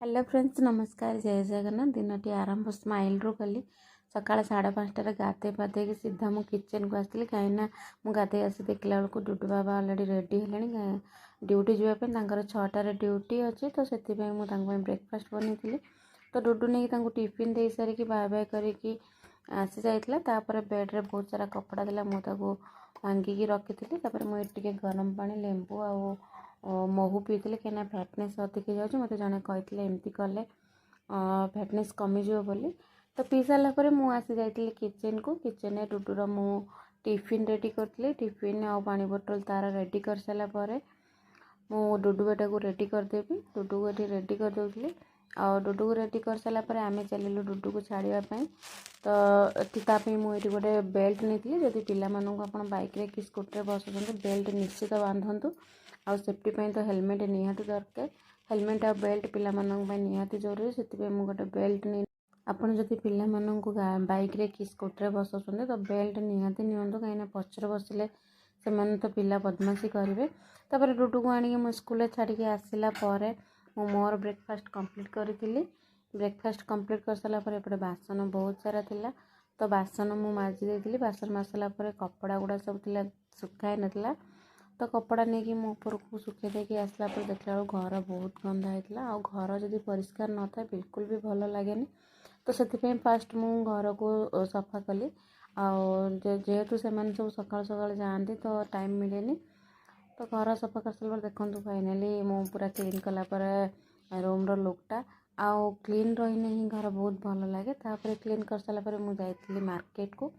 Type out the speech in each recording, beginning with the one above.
Hello friends, नमस्कार। जय जगन्नाथ। दिनटी आरंभ स्माइल रू कली। सकाळ 5:30 गाधे पाधे सीधा मु किचन को आसली कहीं मु गाधे आसी देखला बेलू डुडू बाबा अलरेडी रेडी है ड्यूटी जावाई 6टार ड्यूटी अच्छी तो से ब्रेकफास्ट बनी तो डुडू नहीं टिफिन दे सारिकी बाय बाय करके आसी जाइला। बेड्रे बहुत सारा कपड़ा था मुझे भांगिकी रखी मुझे गरम पानी लेंबू महू पीती कहीं फैटनेस अधिक जाऊँ मत जड़े कहते एमती कले फैटनेस कमिजो बोली। तो पी सारापर मुझे जाइली किचन को। किचन में डुडूर मु टिफिन रेडी करी। टिफिन आ पानी बोतल तार रेडी कर सारापर मु डुडू बेटा को रेडी करदेवी। डुडू को ये रेडी कर दूसरी आ डुडू को रेडी कर सारापर आम चलू डुडू को छाड़ापी। तो मुझे गोटे बेल्ट नहीं जदि पिलाମାନଙ୍କୁ ଆପଣ बाइक कि स्कूटर बसुँच बेल्ट निश्चित बांधतु। आ सेफ्टी तो हेलमेट निहाती दरकार। हेलमेट आ बेल्ट पिलाମାନଙ୍କୁ निहाती जरूरी से गोटे बेल्ट नहीं आपड़ जदि पिलाମାନଙ୍କୁ बाइक कि स्कूटर बसुँच तो बेल्ट निहाती नियंतु कहीं पचर बसिले से तो पिला बदमाशी करेंगे। तापर डुडू को आनिक मो स्कूल छाड़ी आसला मोर ब्रेकफास्ट कंप्लीट करी। ब्रेकफास्ट कंप्लीट कर सारापर एपटे बासन बहुत सारा थिला तो बासन मु माजी देती। बासन माजला कपड़ा गुड़ा सब सुखाई नाला तो कपड़ा नहीं मो ऊपर को सुखे देके आसला देखला घर बहुत गंदा होता आ घर जदि परिष्कार न था बिल्कुल भी भल लगे। तो से फास्ट मु घर को सफा कली जेहेतु से सब सकाल सकाल जाती तो टाइम मिले तो घर सफा कर सारा देखो फाइनाली मु पूरा क्लीन कलापर रूम लुकटा आउ क्लीन रही ही घर बहुत भल लगे। क्लीन कर सारापर मुझे मार्केट को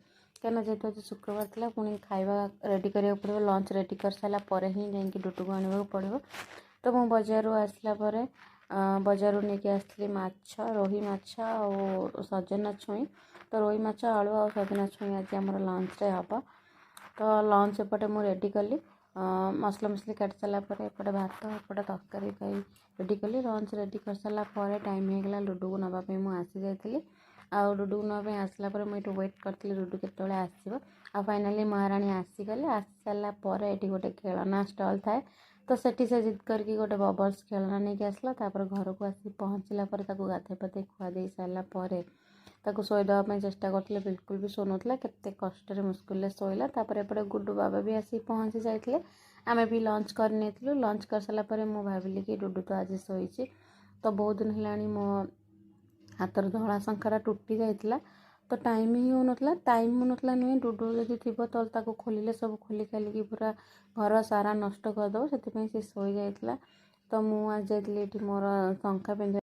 कहीं जेहतु आज शुक्रवार था पुणी खाଇବା रेडी करा पड़ो लंच रेडी कर सारापर ही जाकि डुडू को आने पड़ो। तो मु बजार आसला बजार नहीं आसली माछ रोही माछ और सजना छुई। तो रोही माछ आलू और सजना छुई आज आम लंच हम। तो लंच एपटे मुझे रेडी कली मसला मसली काट सारापर एपटे भात एपटे तरकारी रेडी कली। लंच रेडी कर सारापर टाइम होगा लुडू को नापी मुझे आसी जाइली। आ डुडू को नापी आसला मुझे वेट करती डुडू केतले आसो आ फाइनाली महाराणी आसीगले। आसी सारापर ये गोटे खेलना स्टल थाए तो सेठी से जिद करके गोटे बबल्स खेलना नहीं आसला। घर को आसी पहुँचला गाधे पाधे खुआ दे सारापर शोईदेवाई चेष्टा करते बिल्कुल भी शोनुला केते कष्ट मुस्किल शोला। एपटे गुड्डू बाबा भी आसी पहुँची जाते आम भी लंच कर लंच कर सारापर मु भाविली कि डुडू तो आज शोची तो बहुत दिन है मो हाथर धला शंखाटा टूटी जाइला तो टाइम ही होना टाइम होना नुहे डुडू जब थी तो खोलिले सब खोली खालिकी पूरा घर सारा नष्ट करदे से शोई जाइला। तो मुझे आज जाइली मोर शंखा पिंजरा